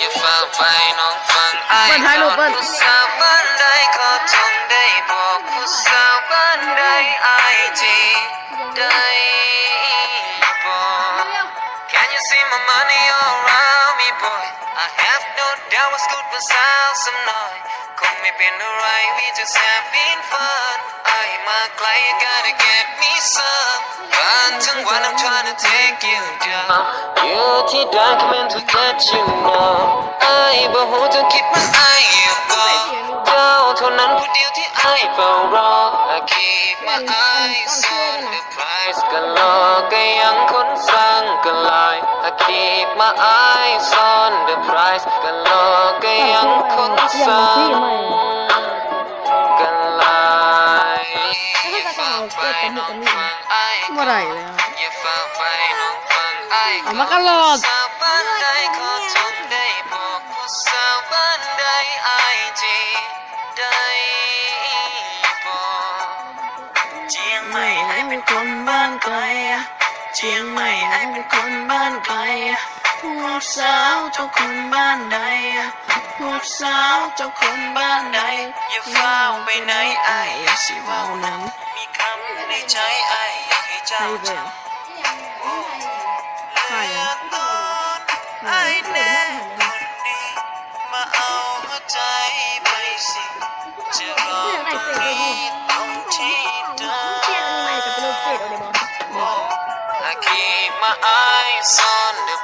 อย่าฟังไปน้องฟังไอ้ เปิ้ลถ่ายรูปเปิ้ล ผู้สาวบ้านใดก็จงได้บอกผู้สาวบ้านใดไอจีได้บอก Can you see my money all around me boy I have no doubt what's good for สาวสำน้อยคงไม่เป็นอะไร we just having fun ไอ้มาไกล you gotta get me some ฝันทั้งวัน I'm trying to take you down อยู่ที่ใด coming to get you know ไอ้บ่ฮู้จะคิดมันไอ้อยู่บ่เจ้าเท่านั้นผู้เดียวที่ไอ้เฝ้ารอ I keep my eyes on the prize ก็รอก็ยังคนสั่งก็ลอย I keep my eyes on the prize ก็รอก็ยังคนสั่งก็ลอยอย่าฟังไปน้องฟังไอ้ บ่ได้เลย อย่าฟังไปน้องฟังไอ้ เอามากันหลอด สาวบ้านใดขอจงได้บอกผู้สาวบ้านใดไอจีได้บอกเจียงใหม่ให้เป็นคนบ้านไกลเจียงใหม่ให้เป็นคนบ้านไกลผู้สาวเจ้าคนบ้านใดผู้สาวเจ้าคนบ้านใดอย่าเฝ้าไปไหนไอ้อยากสิเว้านั้นมีคำในใจไอ้อยากให้เจ้าจำ ใช่อะ ไอ้แน่คนดีมาเอาหัวใจไปสิจะรอตรงนี้ตรงที่เดิม I keep my eyes on the